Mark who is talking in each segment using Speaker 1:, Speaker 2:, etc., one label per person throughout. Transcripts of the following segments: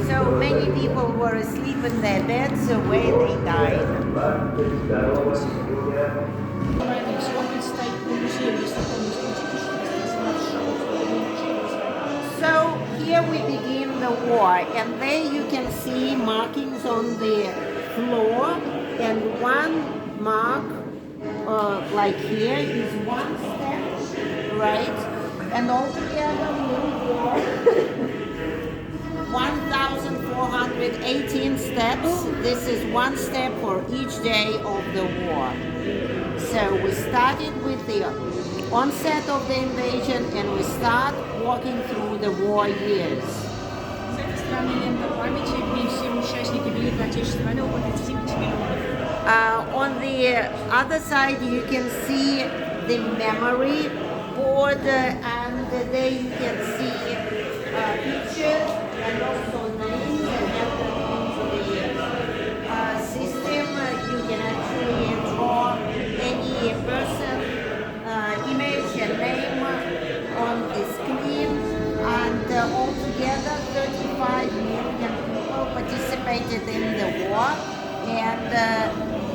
Speaker 1: So many people were asleep in their beds where they died.
Speaker 2: Это всего предстоит по музею, если помните,
Speaker 1: So here we begin the war, and there you can see markings on the floor, and one mark, like here, is one step, right? And altogether we 1,418 steps. This is one step for each day of the war. So we started with the onset of the invasion, and we start walking through the war years.
Speaker 2: С этой стороны лента памяти, где все участники Великой Отечественной войны, около 35 миллионов.
Speaker 1: On the other side, you can see the memory board, and there you can see pictures and also names and into the system. You can actually draw any person, image and name on the screen, and altogether 35 million people participated in the war, and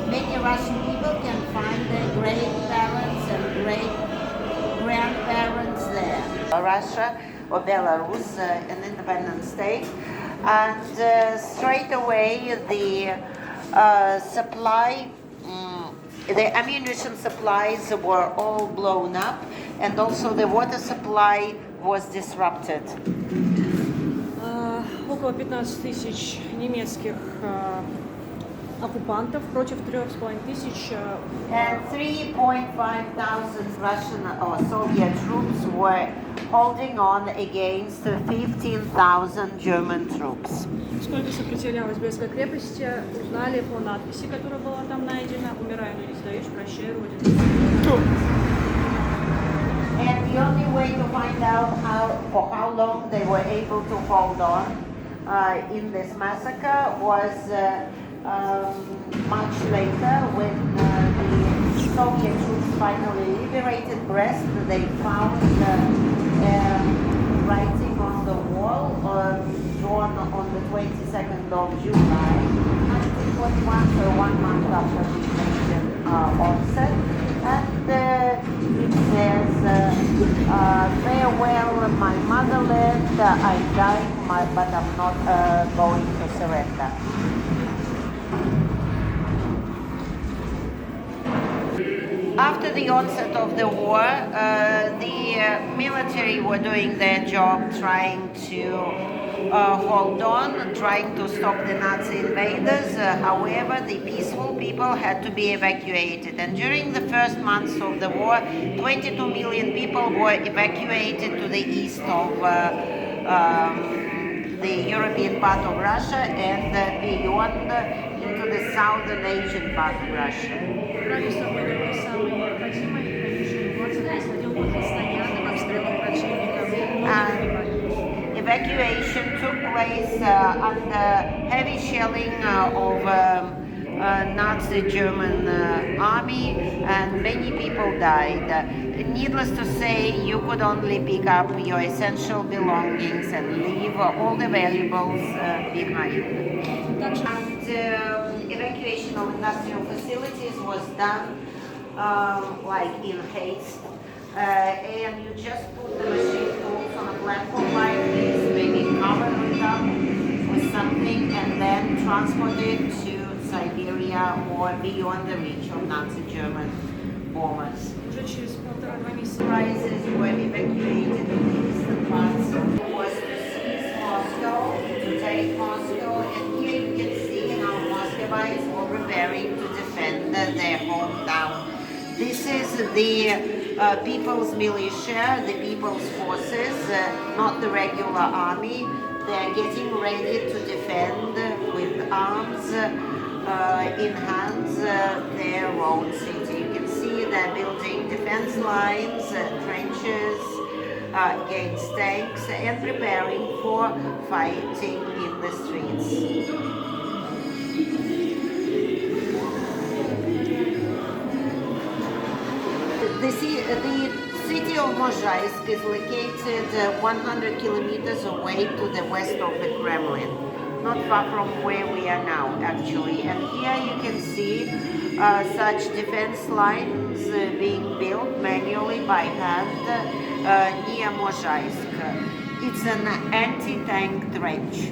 Speaker 1: many Russian people can find their great-parents and great-grandparents there. Russia or Belarus, an independent state, and straight away the supply, the ammunition supplies were all blown up, and also the water supply was disrupted.
Speaker 2: Около 15 тысяч немецких оккупантов против 3,5 тысяч.
Speaker 1: And 3,5 thousand Russian or Soviet troops were holding on against 15,000 German troops.
Speaker 2: Сколько сопротивлялась Брестской крепости, узнали по надписи, которая была там найдена: «Умирай, но не сдаешь, прощай, Родину».
Speaker 1: And the only way to find out for how long they were able to hold on in this massacre was much later, when the Soviet troops finally liberated Brest. They found writing on the wall drawn on the 22nd of July 1941, so 1 month after the invasion onset. And it says, farewell, my motherland, I died, but I'm not going to surrender. After the onset of the war, the military were doing their job, trying to hold on, trying to stop the Nazi invaders. However, the peaceful people had to be evacuated. And during the first months of the war, 22 million people were evacuated to the east of the European part of Russia and beyond into the southern Asian part of Russia.
Speaker 2: Брали с собой только самое необходимое, и, конечно, город происходил под постоянным обстрелом противника.
Speaker 1: Evacuation took place under heavy shelling of Nazi German army, and many people died. Needless to say, you could only pick up your essential belongings and leave all the valuables behind. And evacuation of industrial facilities was done like in haste, and you just put the machine tools on a platform like this, maybe cover it up with something, and then transport it to Siberia or beyond the reach of Nazi German bombers.
Speaker 2: Уже через 1,5-2 месяца
Speaker 1: Prizes were evacuated in the eastern parts. It was to seize Moscow, to take Moscow, and here you can see how Muscovites were preparing to defend their hometown. This is the people's militia, the people's forces, not the regular army. They're getting ready to defend with arms in hands their own city. You can see they're building defense lines, trenches against tanks, and preparing for fighting in the streets. The city of Mozhaisk is located 100 kilometers away to the west of the Kremlin, not far from where we are now, actually. And here you can see such defense lines being built manually by hand near Mozhaisk. It's an anti-tank trench.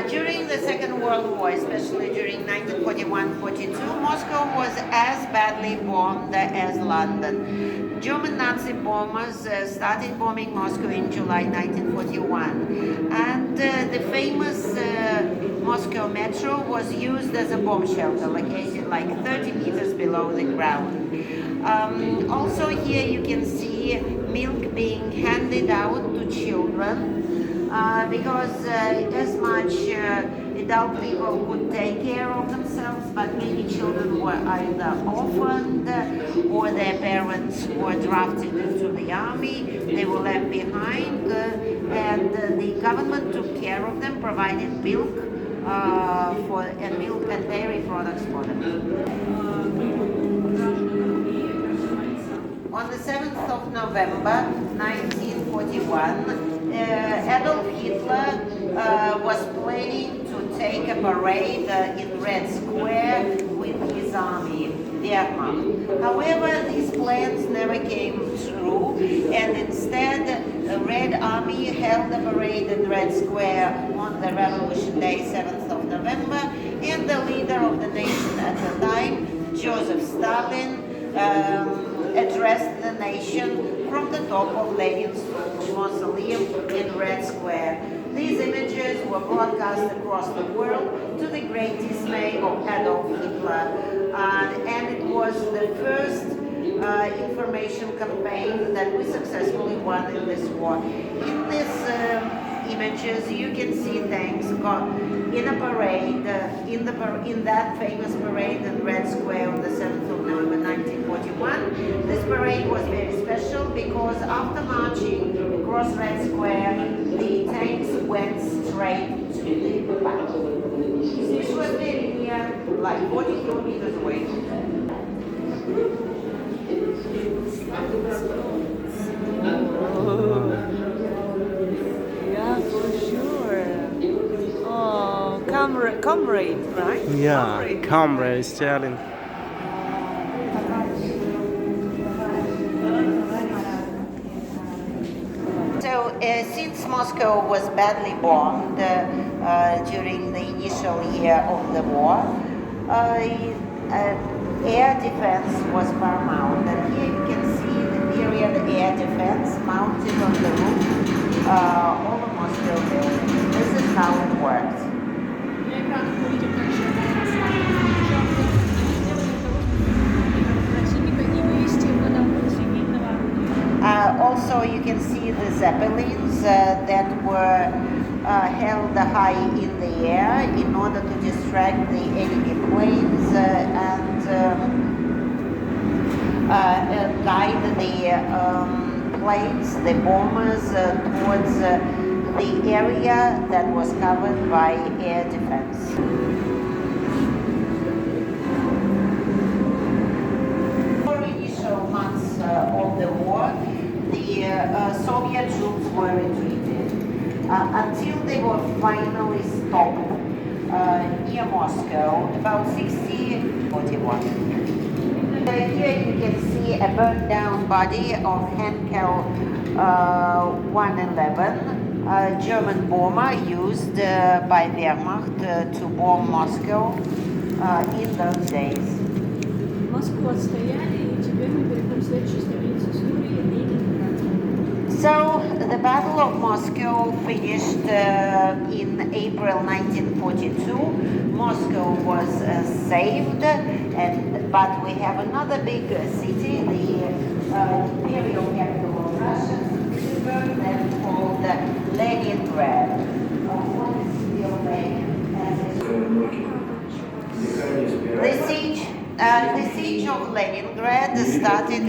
Speaker 1: During the Second World War, especially during 1941-42, Moscow was as badly bombed as London. German Nazi bombers started bombing Moscow in July 1941, and the famous Moscow metro was used as a bomb shelter, located like 30 meters below the ground. Also here you can see milk being handed out to children. Because as much adult people could take care of themselves, but many children were either orphaned or their parents were drafted into the army. They were left behind, and the government took care of them, provided milk milk and dairy products for them. On the 7th of November 1941, Adolf Hitler was planning to take a parade in Red Square with his army, Wehrmacht. However, these plans never came true, and instead the Red Army held the parade in Red Square on the Revolution Day, 7th of November, and the leader of the nation at the time, Joseph Stalin, addressed the nation from the top of Lenin's mausoleum in Red Square. These images were broadcast across the world to the great dismay of Adolf Hitler, and it was the first information campaign that we successfully won in this war. In these images, you can see tanks in a parade, in that famous parade in Red Square on the 7th of November 1941. This parade was very special because after marching across Red Square, the tanks went straight to the battle, which was very near, like 40 kilometers away.
Speaker 2: Yeah, for sure. Oh, comrade, right?
Speaker 3: Yeah, comrade Stalin.
Speaker 1: So, since Moscow was badly bombed during the initial year of the war, air defense was paramount. And here you can see the period air defense mounted on the roof over Moscow building. This is how it works. Also, you can see the Zeppelins that were held high in the air in order to distract the enemy planes and guide the planes, the bombers, towards the area that was covered by air defense. For initial months of the war, the Soviet troops were retreated until they were finally stopped near Moscow, about 60-41. Here you can see a burned down body of Henkel 111, a German bomber used by Wehrmacht to bomb Moscow in those days.
Speaker 2: Москву отстояли, и теперь мы переходим в следующую страницу истории Ленинград.
Speaker 1: So the Battle of Moscow finished in April 1942. Moscow was saved, but we have another big city, the imperial capital of Russia, then called Leningrad. What is still Lenin? The siege of Leningrad started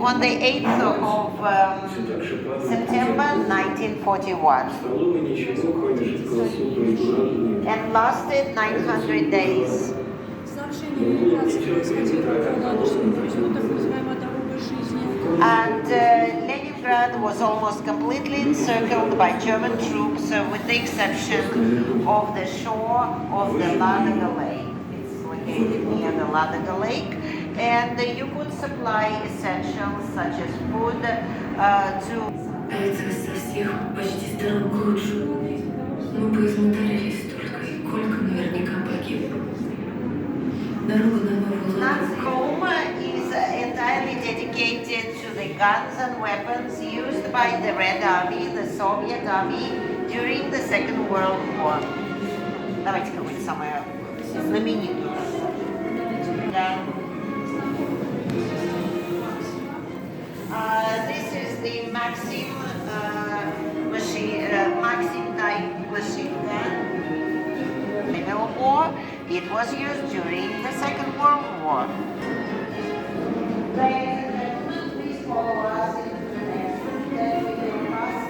Speaker 1: on the 8th of September 1941 and lasted 900 days. And Leningrad was almost completely encircled by German troops with the exception of the shore of the Ladoga Lake. It's located near the Ladoga Lake, and you could supply essentials such as food to...
Speaker 4: Это со всех почти стран к лучшему. Мы поизмотались только, и Колька наверняка погиб. Дорога на Новую
Speaker 1: Nanskoma is entirely dedicated to the guns and weapons used by the Red Army, the Soviet Army, during the Second World War. Давайте какую-то самую знаменитую. This is the Maxim Maxim type machine gun. War. It was used during the Second World War. Ladies and gentlemen, please follow us into the next room. Then we will pass.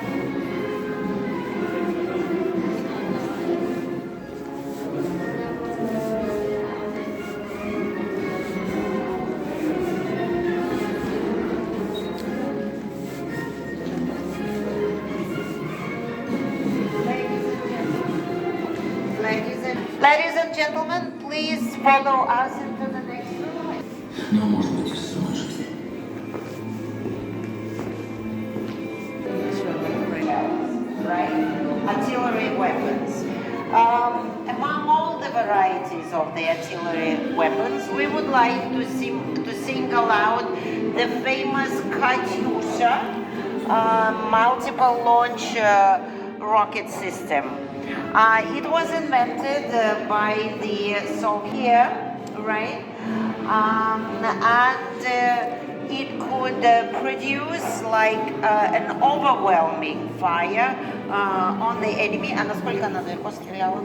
Speaker 1: Ladies and gentlemen, please follow us into the next room.
Speaker 4: Но, может быть, и сумасшествие.
Speaker 1: Right? Artillery weapons. Among all the varieties of the artillery weapons, we would like to single out the famous Katyusha multiple launch rocket system. It was invented by the Soviet, right? And it could produce like an overwhelming fire on the enemy. А насколько она далеко стреляла?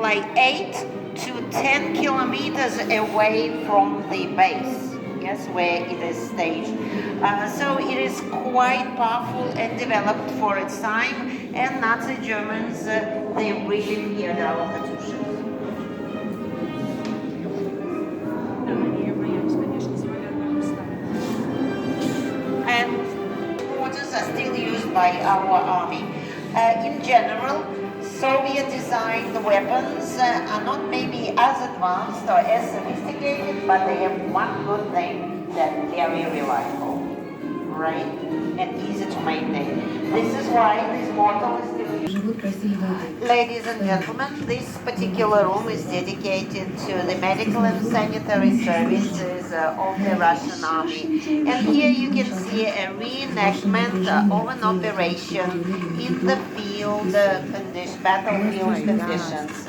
Speaker 1: Like 8 to 10 kilometers away from the base. Yes, where it is staged. So it is quite powerful and developed for its time, and Nazi Germans, they really feared our Katyusha. And mortars are still used by our army. In general, Soviet-designed weapons are not maybe as advanced or as sophisticated, but they have one good thing, that they are very reliable, right? And easy to maintain. This is why this model is still used. Ladies and gentlemen, this particular room is dedicated to the medical and sanitary services of the Russian army. And here you can see a reenactment of an operation in the field battlefield conditions.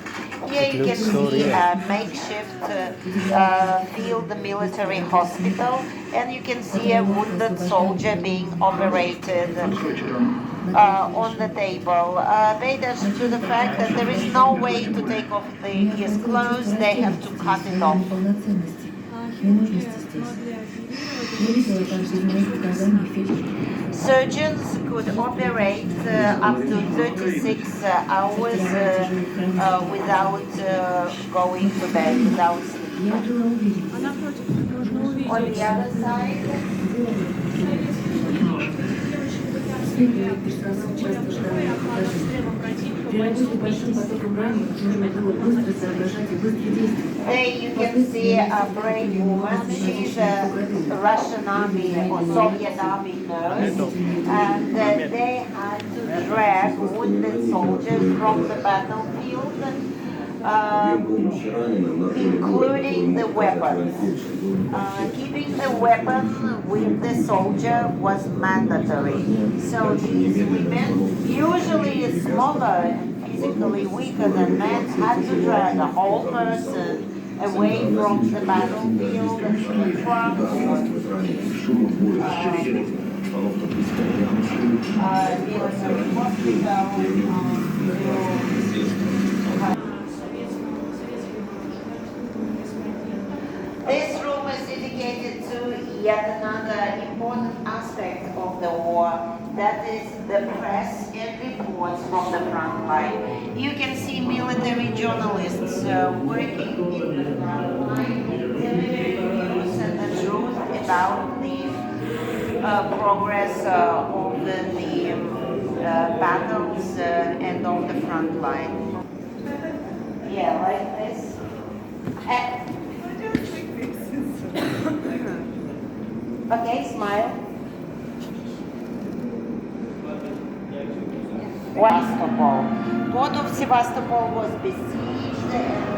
Speaker 1: Here you can see a makeshift field military hospital, and you can see a wounded soldier being operated on the table. Paid attention to the fact that there is no way to take off his clothes, they have to cut it off. Surgeons could operate up to 36 hours without going to bed, without sleeping. On the other side, there you can see a brave woman. She's a Russian army or Soviet army nurse, and they had to drag wounded soldiers from the battlefield including the weapons. Keeping the weapon with the soldier was mandatory. So these women, usually smaller and physically weaker than men, had to drag a whole person away from the battlefield in front military This room is dedicated to yet another important aspect of the war, that is the press and reports from the front line. You can see military journalists working in the front line, delivering news and the truth about the progress of the battles and on the front line. Yeah, like this. Okay, smile. Sevastopol. Port of Sevastopol was besieged and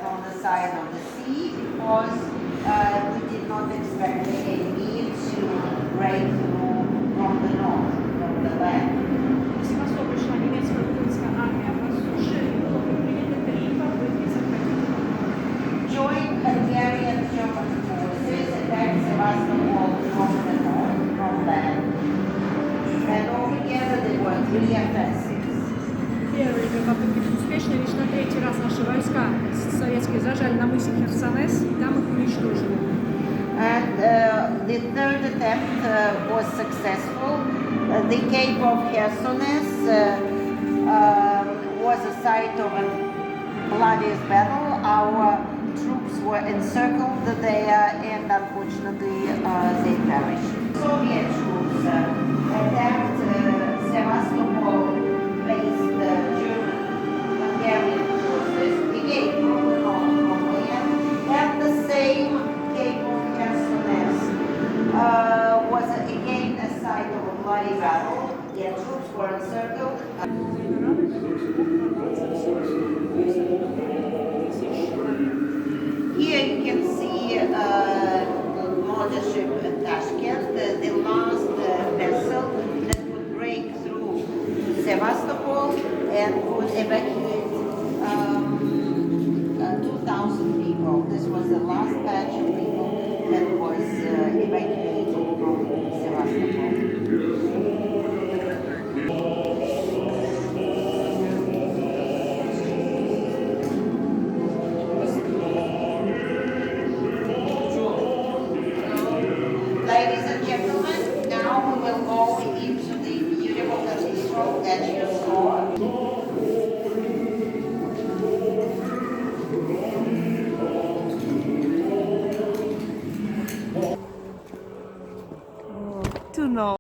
Speaker 1: from the side of the sea because we did not expect the enemy to break through from the north, from the land.
Speaker 2: Севастопольская немецко-французская армия по суше были приняты 3 попытки захватить город.
Speaker 1: Joint Hungarian German forces attacked Sevastopol from the north, from land. And altogether there were 3 offensives.
Speaker 2: Первые 2 попытки были успешны, лишь на 3-й раз наши войска советские зажали на мысе Херсонес, и там их уничтожили.
Speaker 1: And the 3rd attempt was successful. The Cape of Chersones was a site of a bloodiest battle. Our troops were encircled there and unfortunately they perished. Soviet troops attacked Sevastopol-based German Hungarian forces, again from the north, from land, and the same Cape of Chersones was again a site of a bloody battle. Their troops were encircled. Here you can see mothership Tashkent, the last vessel that would break through Sevastopol and would evacuate 2,000 people. This was the last batch of people that was evacuated from Sevastopol.